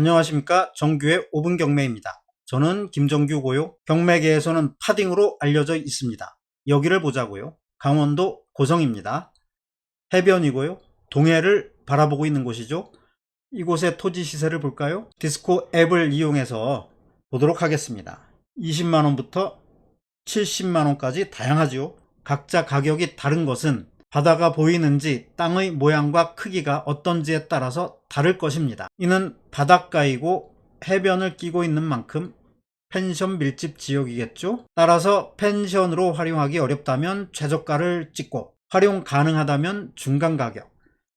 안녕하십니까. 정규의 5분 경매입니다. 저는 김정규고요. 경매계에서는 파딩으로 알려져 있습니다. 여기를 보자고요. 강원도 고성입니다. 해변이고요. 동해를 바라보고 있는 곳이죠. 이곳의 토지 시세를 볼까요? 디스코 앱을 이용해서 보도록 하겠습니다. 20만원부터 70만원까지 다양하죠. 각자 가격이 다른 것은 바다가 보이는지 땅의 모양과 크기가 어떤지에 따라서 다를 것입니다. 이는 바닷가이고 해변을 끼고 있는 만큼 펜션 밀집 지역이겠죠. 따라서 펜션으로 활용하기 어렵다면 최저가를 찍고 활용 가능하다면 중간 가격,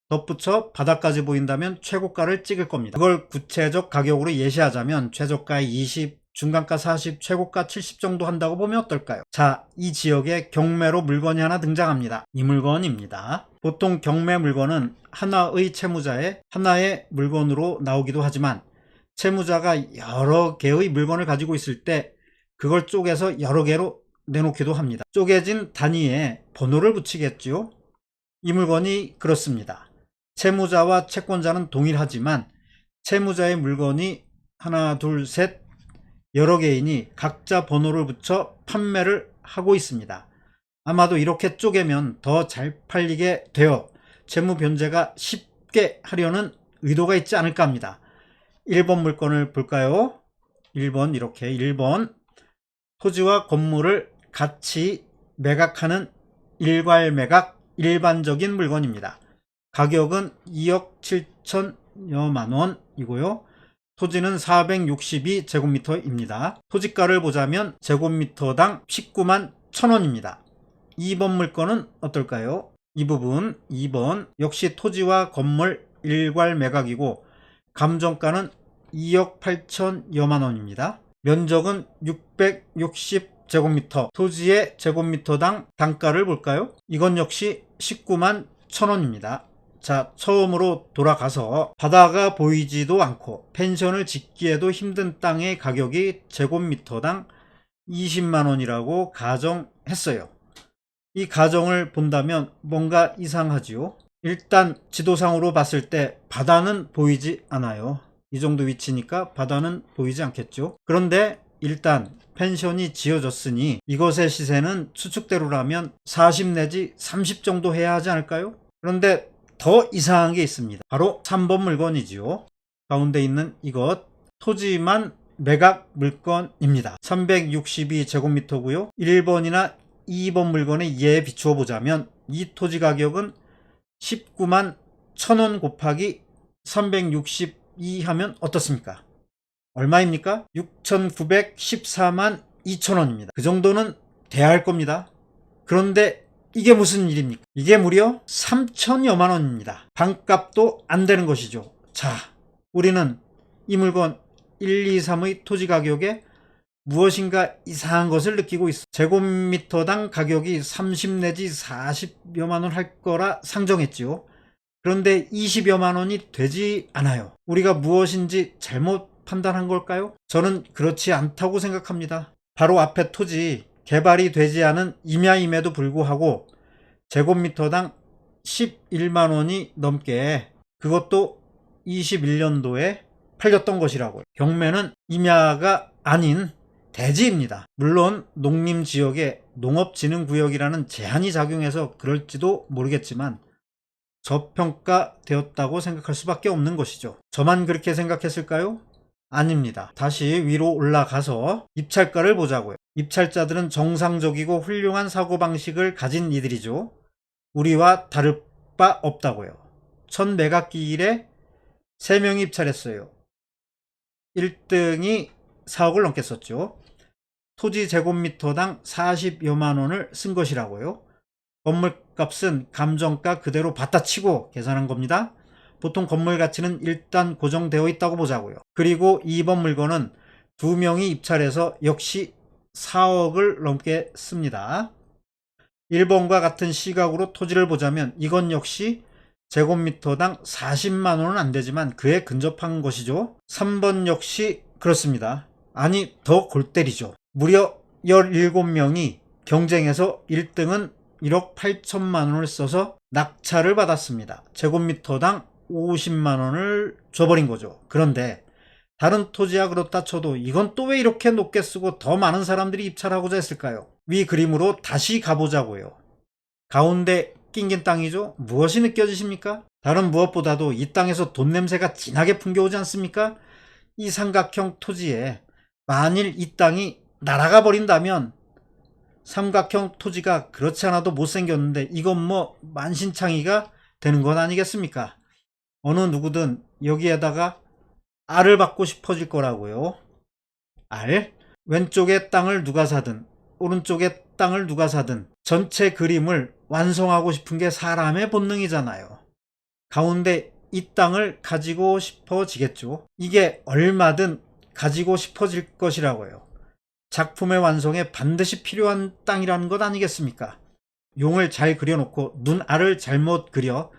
덧붙여 바다까지 보인다면 최고가를 찍을 겁니다. 그걸 구체적 가격으로 예시하자면 최저가 20, 중간가 40, 최고가 70 정도 한다고 보면 어떨까요? 자, 이 지역에 경매로 물건이 하나 등장합니다. 이 물건입니다. 보통 경매 물건은 하나의 채무자의 하나의 물건으로 나오기도 하지만 채무자가 여러 개의 물건을 가지고 있을 때 그걸 쪼개서 여러 개로 내놓기도 합니다. 쪼개진 단위에 번호를 붙이겠죠. 이 물건이 그렇습니다. 채무자와 채권자는 동일하지만 채무자의 물건이 하나, 둘, 셋 여러 개이니 각자 번호를 붙여 판매를 하고 있습니다. 아마도 이렇게 쪼개면 더 잘 팔리게 되어 채무 변제가 쉽게 하려는 의도가 있지 않을까 합니다. 1번 물건을 볼까요? 1번 이렇게 1번 토지와 건물을 같이 매각하는 일괄매각 일반적인 물건입니다. 가격은 2억 7천여만 원이고요. 토지는 462제곱미터입니다. 토지가를 보자면 제곱미터당 19만 1천원입니다. 2번 물건은 어떨까요? 이 부분 2번 역시 토지와 건물 일괄 매각이고 감정가는 2억 8천여만원입니다. 면적은 660제곱미터, 토지의 제곱미터당 단가를 볼까요? 이건 역시 19만 1천원입니다. 자, 처음으로 돌아가서 바다가 보이지도 않고 펜션을 짓기에도 힘든 땅의 가격이 제곱미터당 20만원이라고 가정했어요. 이 가정을 본다면 뭔가 이상하지요. 일단 지도상으로 봤을 때 바다는 보이지 않아요. 이 정도 위치니까 바다는 보이지 않겠죠. 그런데 일단 펜션이 지어졌으니 이것의 시세는 추측대로라면 40 내지 30 정도 해야 하지 않을까요? 그런데 더 이상한 게 있습니다. 바로 3번 물건이지요. 가운데 있는 이것 토지만 매각 물건입니다. 362제곱미터고요. 1번이나 2번 물건에 예에 비추어 보자면 이 토지 가격은 19만 1천원 곱하기 362 하면 어떻습니까? 얼마입니까? 6,914만 2천원입니다. 그 정도는 돼야 할 겁니다. 그런데 이게 무슨 일입니까? 이게 무려 3천여만 원입니다. 반값도 안 되는 것이죠. 자, 우리는 이 물건 1, 2, 3의 토지 가격에 무엇인가 이상한 것을 느끼고 있어. 제곱미터당 가격이 30 내지 40여만 원 할 거라 상정했지요. 그런데 20여만 원이 되지 않아요. 우리가 무엇인지 잘못 판단한 걸까요? 저는 그렇지 않다고 생각합니다. 바로 앞에 토지 개발이 되지 않은 임야임에도 불구하고 제곱미터당 11만원이 넘게 그것도 21년도에 팔렸던 것이라고요. 경매는 임야가 아닌 대지입니다. 물론 농림지역에 농업진흥구역이라는 제한이 작용해서 그럴지도 모르겠지만 저평가되었다고 생각할 수밖에 없는 것이죠. 저만 그렇게 생각했을까요? 아닙니다. 다시 위로 올라가서 입찰가를 보자고요. 입찰자들은 정상적이고 훌륭한 사고방식을 가진 이들이죠. 우리와 다를 바 없다고요. 첫 매각기일에 3명이 입찰했어요. 1등이 4억을 넘게 썼죠. 토지 제곱미터당 40여만 원을 쓴 것이라고요. 건물값은 감정가 그대로 받아치고 계산한 겁니다. 보통 건물 가치는 일단 고정되어 있다고 보자고요. 그리고 2번 물건은 2명이 입찰해서 역시 4억을 넘게 씁니다. 1번과 같은 시각으로 토지를 보자면 이건 역시 제곱미터당 40만 원은 안 되지만 그에 근접한 것이죠. 3번 역시 그렇습니다. 아니 더 골 때리죠. 무려 17명이 경쟁해서 1등은 1억 8천만 원을 써서 낙찰을 받았습니다. 제곱미터당 50만 원을 줘버린 거죠. 그런데 다른 토지야 그렇다 쳐도 이건 또 왜 이렇게 높게 쓰고 더 많은 사람들이 입찰하고자 했을까요? 위 그림으로 다시 가보자고요. 가운데 낑긴 땅이죠? 무엇이 느껴지십니까? 다른 무엇보다도 이 땅에서 돈 냄새가 진하게 풍겨오지 않습니까? 이 삼각형 토지에 만일 이 땅이 날아가 버린다면, 삼각형 토지가 그렇지 않아도 못생겼는데 이건 뭐 만신창이가 되는 건 아니겠습니까? 어느 누구든 여기에다가 알을 받고 싶어질 거라고요. 알. 왼쪽의 땅을 누가 사든 오른쪽의 땅을 누가 사든 전체 그림을 완성하고 싶은 게 사람의 본능이잖아요. 가운데 이 땅을 가지고 싶어지겠죠. 이게 얼마든 가지고 싶어질 것이라고요. 작품의 완성에 반드시 필요한 땅이라는 것 아니겠습니까? 용을 잘 그려놓고 눈알을 잘못 그려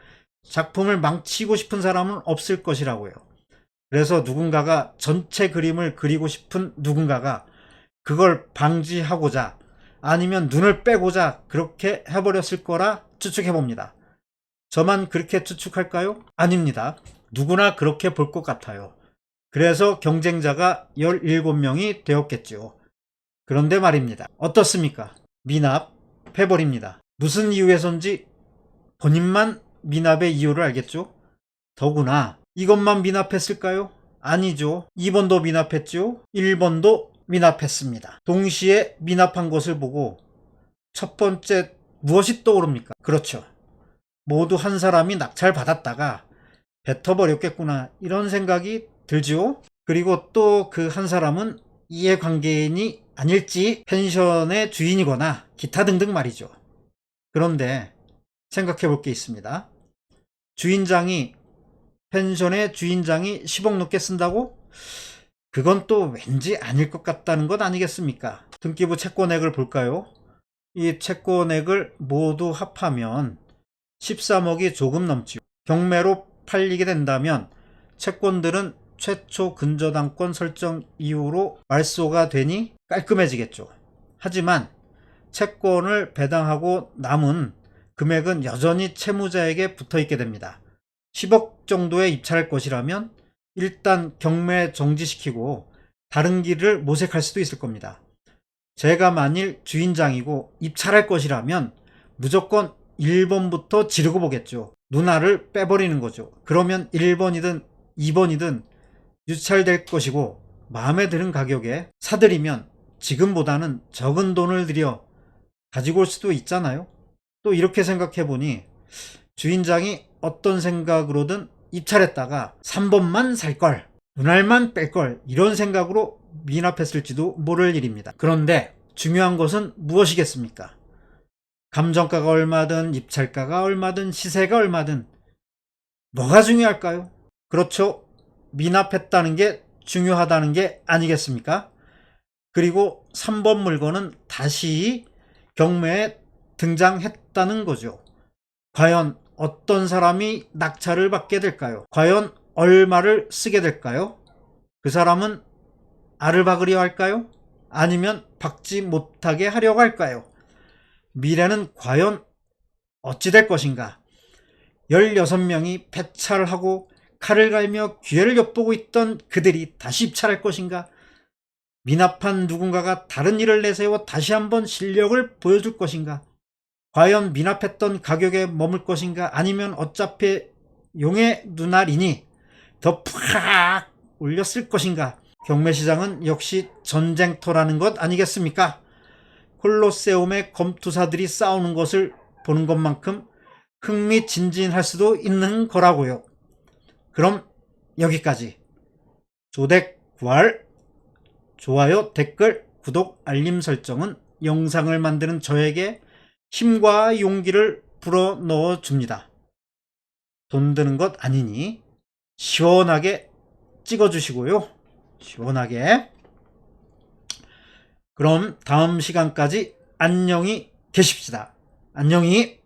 작품을 망치고 싶은 사람은 없을 것이라고요. 그래서 누군가가 전체 그림을 그리고 싶은 누군가가 그걸 방지하고자 아니면 눈을 빼고자 그렇게 해버렸을 거라 추측해봅니다. 저만 그렇게 추측할까요? 아닙니다. 누구나 그렇게 볼 것 같아요. 그래서 경쟁자가 17명이 되었겠죠. 그런데 말입니다. 어떻습니까? 미납해버립니다. 무슨 이유에선지 본인만 미납의 이유를 알겠죠? 더구나 이것만 미납했을까요? 아니죠. 2번도 미납했죠. 1번도 미납했습니다. 동시에 미납한 것을 보고 첫 번째 무엇이 떠오릅니까? 그렇죠. 모두 한 사람이 낙찰받았다가 뱉어버렸겠구나 이런 생각이 들죠. 그리고 또 그 한 사람은 이해관계인이 아닐지 펜션의 주인이거나 기타 등등 말이죠. 그런데 생각해 볼 게 있습니다. 펜션의 주인장이 10억 넘게 쓴다고? 그건 또 왠지 아닐 것 같다는 것 아니겠습니까? 등기부 채권액을 볼까요? 이 채권액을 모두 합하면 13억이 조금 넘지요. 경매로 팔리게 된다면 채권들은 최초 근저당권 설정 이후로 말소가 되니 깔끔해지겠죠. 하지만 채권을 배당하고 남은 금액은 여전히 채무자에게 붙어있게 됩니다. 10억 정도에 입찰할 것이라면 일단 경매 정지시키고 다른 길을 모색할 수도 있을 겁니다. 제가 만일 주인장이고 입찰할 것이라면 무조건 1번부터 지르고 보겠죠. 눈알을 빼버리는 거죠. 그러면 1번이든 2번이든 유찰될 것이고 마음에 드는 가격에 사들이면 지금보다는 적은 돈을 들여 가지고 올 수도 있잖아요. 또 이렇게 생각해 보니 주인장이 어떤 생각으로든 입찰했다가 3번만 살걸, 눈알만 뺄걸 이런 생각으로 미납했을지도 모를 일입니다. 그런데 중요한 것은 무엇이겠습니까? 감정가가 얼마든 입찰가가 얼마든 시세가 얼마든 뭐가 중요할까요? 그렇죠. 미납했다는 게 중요하다는 게 아니겠습니까? 그리고 3번 물건은 다시 경매에 등장했다는 거죠. 과연 어떤 사람이 낙찰을 받게 될까요? 과연 얼마를 쓰게 될까요? 그 사람은 알을 박으려 할까요? 아니면 박지 못하게 하려고 할까요? 미래는 과연 어찌 될 것인가? 16명이 패찰하고 칼을 갈며 기회를 엿보고 있던 그들이 다시 입찰할 것인가? 미납한 누군가가 다른 일을 내세워 다시 한번 실력을 보여줄 것인가? 과연 미납했던 가격에 머물 것인가? 아니면 어차피 용의 눈알이니 더 팍 올렸을 것인가? 경매시장은 역시 전쟁터라는 것 아니겠습니까? 콜로세움의 검투사들이 싸우는 것을 보는 것만큼 흥미진진할 수도 있는 거라고요. 그럼 여기까지. 조댓구알, 좋아요, 댓글, 구독, 알림 설정은 영상을 만드는 저에게 힘과 용기를 불어넣어 줍니다. 돈 드는 것 아니니 시원하게 찍어주시고요. 시원하게. 그럼 다음 시간까지 안녕히 계십시다. 안녕히.